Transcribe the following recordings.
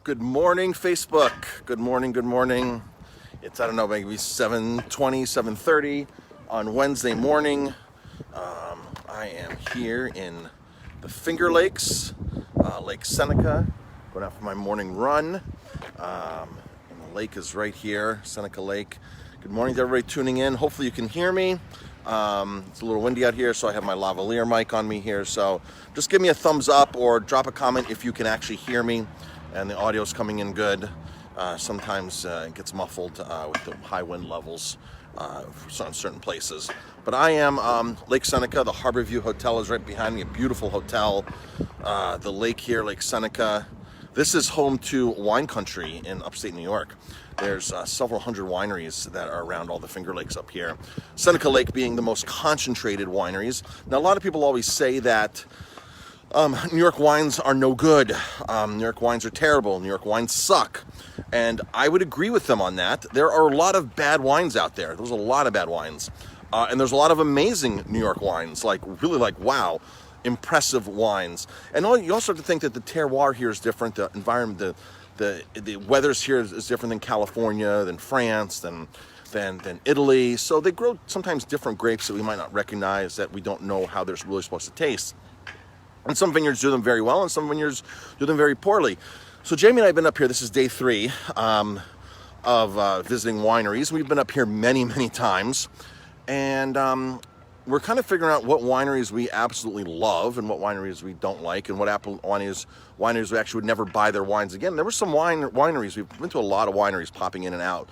Good morning, Facebook. Good morning, good morning. It's, I don't know, maybe 7:20, 7:30 on Wednesday morning. I am here in the Finger Lakes, Lake Seneca, going out for my morning run. And the lake is right here, Seneca Lake. Good morning to everybody tuning in. Hopefully you can hear me. It's a little windy out here, so I have my lavalier mic on me here. So just give me a thumbs up or drop a comment if you can actually hear me and the audio's coming in good. Sometimes it gets muffled with the high wind levels for certain places. But I am Lake Seneca. The Harbor View Hotel is right behind me, a beautiful hotel. The lake here, Lake Seneca. This is home to wine country in upstate New York. There's several hundred wineries that are around all the Finger Lakes up here. Seneca Lake being the most concentrated wineries. Now, a lot of people always say that New York wines are no good. New York wines are terrible. New York wines suck. And I would agree with them on that. There are a lot of bad wines out there. There's a lot of bad wines. And there's a lot of amazing New York wines, wow, impressive wines. And you also have to think that the terroir here is different. The environment, the weather's here is different than California, than France, than Italy. So they grow sometimes different grapes that we might not recognize, that we don't know how they're really supposed to taste. And some vineyards do them very well, and some vineyards do them very poorly. So Jamie and I have been up here. This is day 3 of visiting wineries. We've been up here many, many times. And we're kind of figuring out what wineries we absolutely love and what wineries we don't like, and what wineries we actually would never buy their wines again. There were some wineries. We've been to a lot of wineries popping in and out.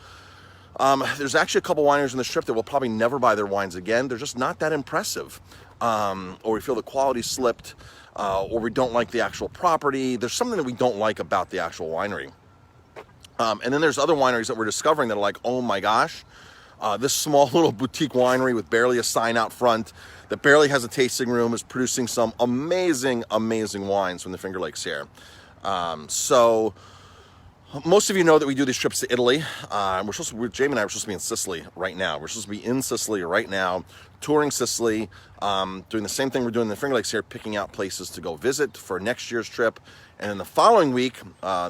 There's actually a couple wineries on the Strip that we'll probably never buy their wines again. They're just not that impressive. Or we feel the quality slipped, or we don't like the actual property. There's something that we don't like about the actual winery. And then there's other wineries that we're discovering that are like, oh my gosh, this small little boutique winery with barely a sign out front, that barely has a tasting room, is producing some amazing, amazing wines from the Finger Lakes here. So most of you know that we do these trips to Italy. Jamie and I were supposed to be in Sicily right now. We're supposed to be in Sicily right now, touring Sicily, doing the same thing we're doing in the Finger Lakes here, picking out places to go visit for next year's trip. And then the following week,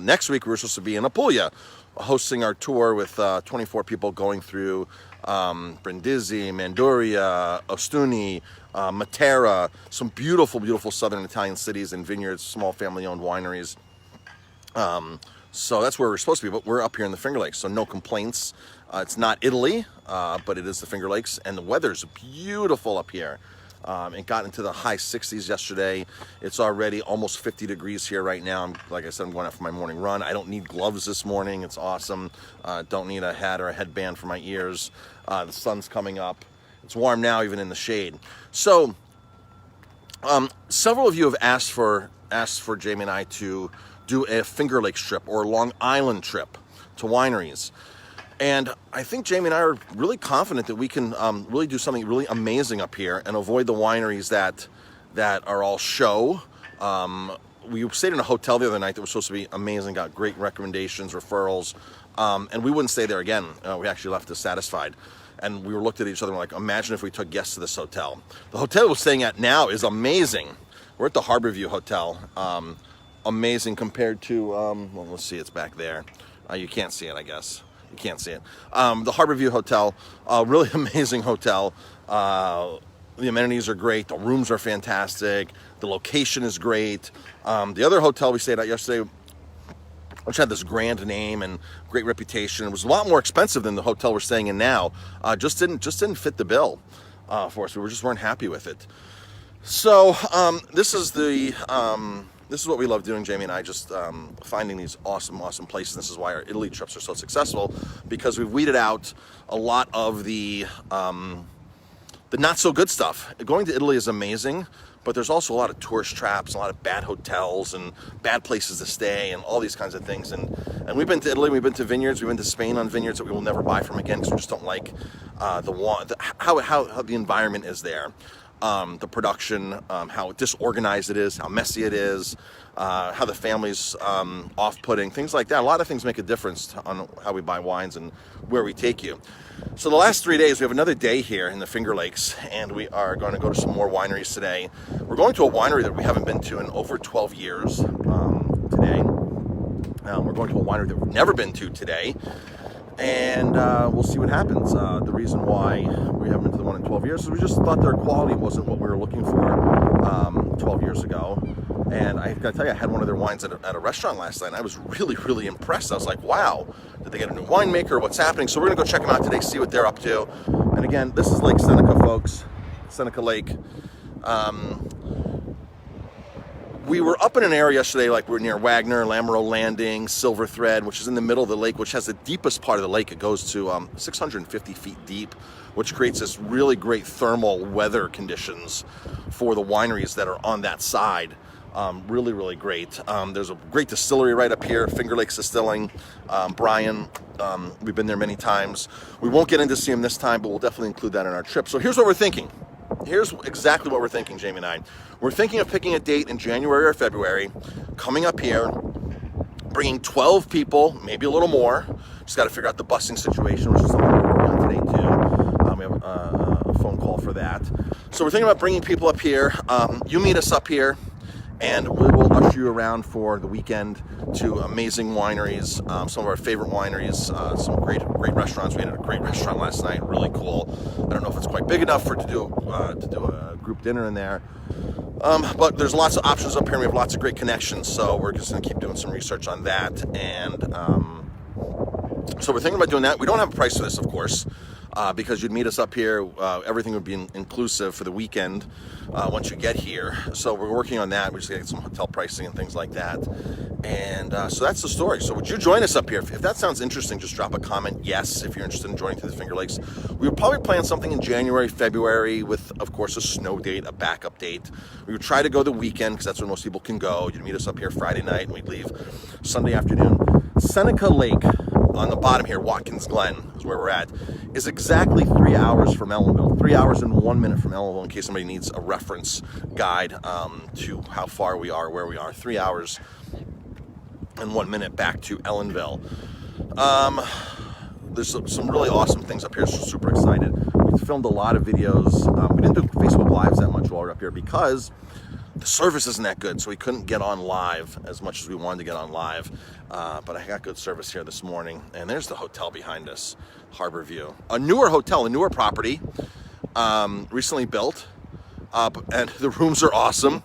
next week, we're supposed to be in Apulia, hosting our tour with 24 people going through Brindisi, Manduria, Ostuni, Matera, some beautiful, beautiful southern Italian cities and vineyards, small family-owned wineries. So that's where we're supposed to be, but we're up here in the Finger Lakes, so no complaints. It's not Italy, but it is the Finger Lakes, and the weather's beautiful up here. It got into the high 60s yesterday. It's already almost 50 degrees here right now. Like I said, I'm going out for my morning run. I don't need gloves this morning. It's awesome. Don't need a hat or a headband for my ears. The sun's coming up. It's warm now, even in the shade. So, several of you have asked for Jamie and I to do a Finger Lakes trip or a Long Island trip to wineries. And I think Jamie and I are really confident that we can really do something really amazing up here and avoid the wineries that are all show. We stayed in a hotel the other night that was supposed to be amazing, got great recommendations, referrals, and we wouldn't stay there again. We actually left dissatisfied. And we were looked at each other and were like, imagine if we took guests to this hotel. The hotel we're staying at now is amazing. We're at the Harbor View Hotel. Amazing compared to, well, let's see, it's back there. You can't see it, I guess. You can't see it. The Harbor View Hotel, really amazing hotel. The amenities are great. The rooms are fantastic. The location is great. The other hotel we stayed at yesterday, which had this grand name and great reputation, it was a lot more expensive than the hotel we're staying in now. Just didn't fit the bill for us. We just weren't happy with it. So this is what we love doing, Jamie and I, just finding these awesome, awesome places. This is why our Italy trips are so successful, because we've weeded out a lot of the not so good stuff. Going to Italy is amazing, but there's also a lot of tourist traps, a lot of bad hotels and bad places to stay and all these kinds of things. And we've been to Italy, we've been to vineyards, we've been to Spain on vineyards that we will never buy from again because we just don't like how the environment is there. The production, how disorganized it is, how messy it is, how the family's off-putting, things like that. A lot of things make a difference on how we buy wines and where we take you. So the last 3 days, we have another day here in the Finger Lakes, and we are going to go to some more wineries today. We're going to a winery that we haven't been to in over 12 years today. We're going to a winery that we've never been to today, and we'll see what happens. The reason why we haven't been to the one in 12 years is we just thought their quality wasn't what we were looking for 12 years ago. And I've got to tell you, I had one of their wines at a restaurant last night, and I was really, really impressed. I was like, wow, did they get a new winemaker? What's happening? So we're going to go check them out today, see what they're up to. And again, this is Lake Seneca, folks. Seneca Lake. We were up in an area yesterday, like we're near Wagner, Lamoureux Landing, Silver Thread, which is in the middle of the lake, which has the deepest part of the lake. It goes to 650 feet deep, which creates this really great thermal weather conditions for the wineries that are on that side. Really, really great. There's a great distillery right up here, Finger Lakes Distilling. Brian, we've been there many times. We won't get in to see him this time, but we'll definitely include that in our trip. So here's what we're thinking. Here's exactly what we're thinking, Jamie and I. We're thinking of picking a date in January or February, coming up here, bringing 12 people, maybe a little more. Just got to figure out the busing situation, which is something we're working on today too. We have a phone call for that. So we're thinking about bringing people up here. You meet us up here, and we will usher you around for the weekend to amazing wineries, some of our favorite wineries, some great restaurants. We had a great restaurant last night, really cool. I don't know if it's quite big enough to do a group dinner in there, but there's lots of options up here. We have lots of great connections, so we're just going to keep doing some research on that. And so we're thinking about doing that. We don't have a price for this, of course. Because you'd meet us up here, everything would be inclusive for the weekend once you get here. So we're working on that. We just got to get some hotel pricing and things like that. And so that's the story. So would you join us up here? If that sounds interesting, just drop a comment. Yes, if you're interested in joining to the Finger Lakes. We would probably plan something in January, February with, of course, a snow date, a backup date. We would try to go the weekend because that's when most people can go. You'd meet us up here Friday night and we'd leave Sunday afternoon. Seneca Lake on the bottom here, Watkins Glen is where we're at, is exactly 3 hours from Ellenville. 3 hours and 1 minute from Ellenville, in case somebody needs a reference guide to how far we are, where we are. 3 hours and 1 minute back to Ellenville. There's some really awesome things up here, so super excited. We filmed a lot of videos. We didn't do Facebook Lives that much while we were up here because the service isn't that good, so we couldn't get on live as much as we wanted to get on live. But I got good service here this morning. And there's the hotel behind us, Harbor View. A newer hotel, a newer property, recently built. And the rooms are awesome.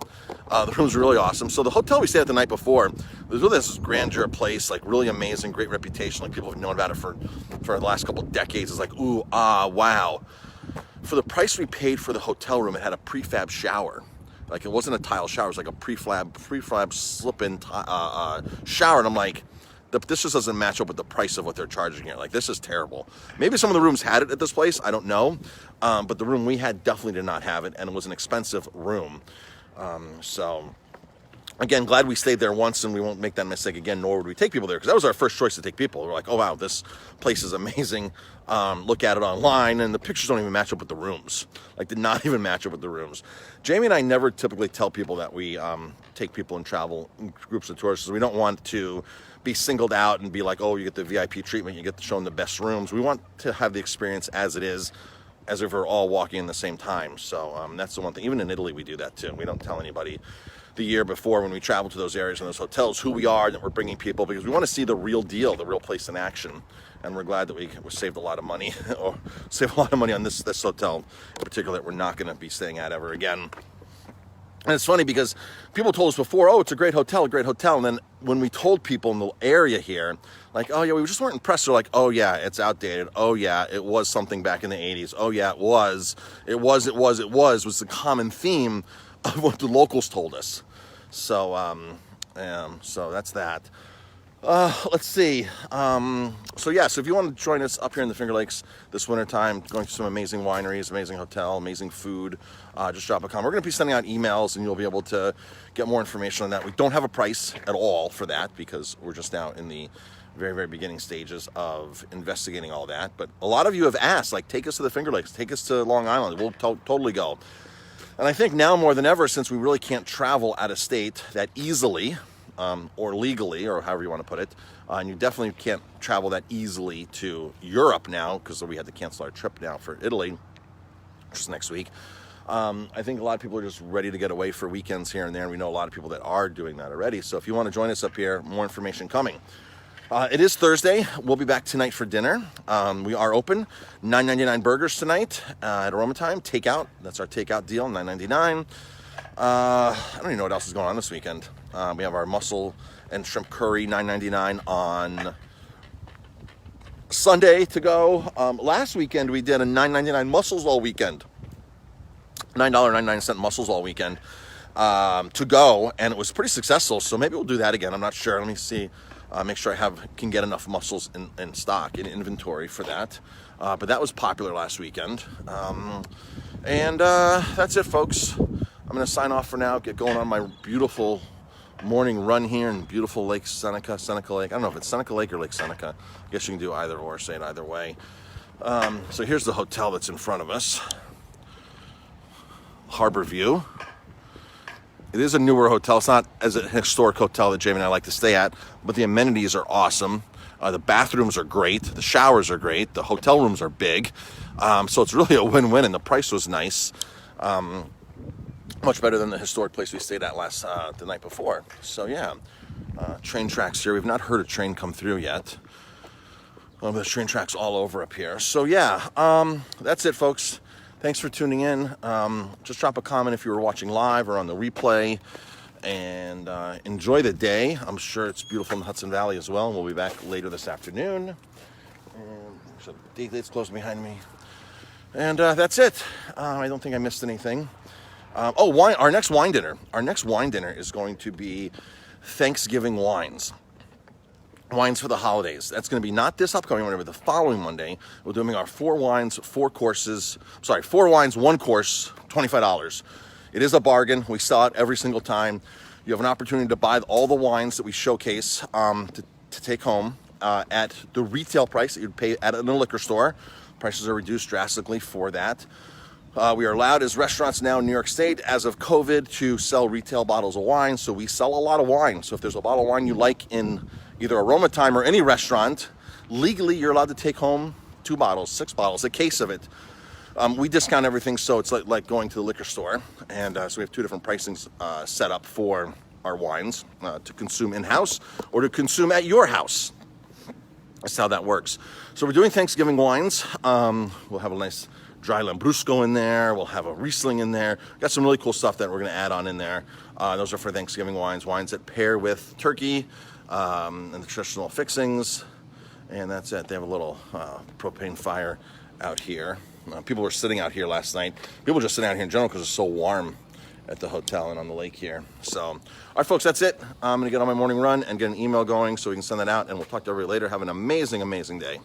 The rooms are really awesome. So the hotel we stayed at the night before, there's really this grandeur place, like really amazing, great reputation. Like people have known about it for the last couple of decades. It's like, ooh, wow. For the price we paid for the hotel room, it had a prefab shower. Like it wasn't a tile shower, it was like a prefab slip-in shower. And I'm like, this just doesn't match up with the price of what they're charging here. Like, this is terrible. Maybe some of the rooms had it at this place, I don't know. But the room we had definitely did not have it, and it was an expensive room. So, again, glad we stayed there once, and we won't make that mistake again, nor would we take people there, because that was our first choice to take people. We're like, oh, wow, this place is amazing. Look at it online, and the pictures don't even match up with the rooms. Like, did not even match up with the rooms. Jamie and I never typically tell people that we take people and travel in groups of tourists, so we don't want to be singled out and be like, oh, you get the VIP treatment, you get to show them the best rooms. We want to have the experience as it is, as if we're all walking in the same time. So that's the one thing. Even in Italy, we do that too. We don't tell anybody the year before when we travel to those areas and those hotels who we are, that we're bringing people, because we want to see the real deal, the real place in action. And we're glad that we saved a lot of money, or saved a lot of money on this hotel in particular that we're not going to be staying at ever again. And it's funny because people told us before, oh, it's a great hotel. And then when we told people in the area here, like, oh, yeah, we just weren't impressed. They're like, oh, yeah, it's outdated. Oh, yeah, it was something back in the 80s. Oh, yeah, it was the common theme of what the locals told us. So, so that's that. Let's see. So if you want to join us up here in the Finger Lakes this wintertime, going to some amazing wineries, amazing hotel, amazing food, just drop a comment. We're going to be sending out emails, and you'll be able to get more information on that. We don't have a price at all for that because we're just now in the very, very beginning stages of investigating all that. But a lot of you have asked, like, take us to the Finger Lakes, take us to Long Island. We'll totally go. And I think now more than ever, since we really can't travel out of state that easily, or legally, or however you want to put it, and you definitely can't travel that easily to Europe now because we had to cancel our trip now for Italy, which is next week. I think a lot of people are just ready to get away for weekends here and there, and we know a lot of people that are doing that already. So if you want to join us up here, more information coming. It is Thursday. We'll be back tonight for dinner. We are open. $9.99 burgers tonight at Aroma Time. Takeout. That's our takeout deal, $9.99. I don't even know what else is going on this weekend. We have our mussel and shrimp curry, $9.99 on Sunday to go. Last weekend we did a $9.99 mussels all weekend. $9.99 mussels all weekend to go, and it was pretty successful. So maybe we'll do that again. I'm not sure. Let me see. Make sure can get enough mussels in stock, in inventory for that. But that was popular last weekend. And that's it, folks. I'm going to sign off for now, get going on my beautiful morning run here in beautiful Lake Seneca Lake. I don't know if it's Seneca Lake or Lake Seneca. I guess you can do either or, say it either way. So here's the hotel that's in front of us. Harbor View. It is a newer hotel. It's not as a historic hotel that Jamie and I like to stay at, but the amenities are awesome. The bathrooms are great. The showers are great. The hotel rooms are big. So it's really a win-win, and the price was nice. Much better than the historic place we stayed at the night before. So yeah, train tracks here. We've not heard a train come through yet. There's train tracks all over up here. So yeah, that's it, folks. Thanks for tuning in. Just drop a comment if you were watching live or on the replay, and enjoy the day. I'm sure it's beautiful in the Hudson Valley as well, and we'll be back later this afternoon. And so the date's closing behind me. And that's it. I don't think I missed anything. Wine. Our next wine dinner. Our next wine dinner is going to be Thanksging wines. Wines for the holidays. That's going to be not this upcoming Monday, but the following Monday. We're doing our 4 wines, 1 course, $25. It is a bargain. We sell it every single time. You have an opportunity to buy all the wines that we showcase to take home at the retail price that you'd pay at a liquor store. Prices are reduced drastically for that. We are allowed as restaurants now in New York State, as of COVID, to sell retail bottles of wine. So we sell a lot of wine. So if there's a bottle of wine you like in either Aroma Time or any restaurant, legally you're allowed to take home 2 bottles, 6 bottles, a case of it. We discount everything, so it's like going to the liquor store. And so we have 2 different pricings set up for our wines to consume in-house or to consume at your house. That's how that works. So we're doing Thanksgiving wines. We'll have a nice dry Lambrusco in there. We'll have a Riesling in there. Got some really cool stuff that we're going to add on in there. Those are for Thanksgiving wines that pair with turkey and the traditional fixings. And that's it. They have a little propane fire out here. People were sitting out here last night. People were just sitting out here in general because it's so warm at the hotel and on the lake here. So, all right, folks, that's it. I'm going to get on my morning run and get an email going so we can send that out. And we'll talk to everybody later. Have an amazing, amazing day.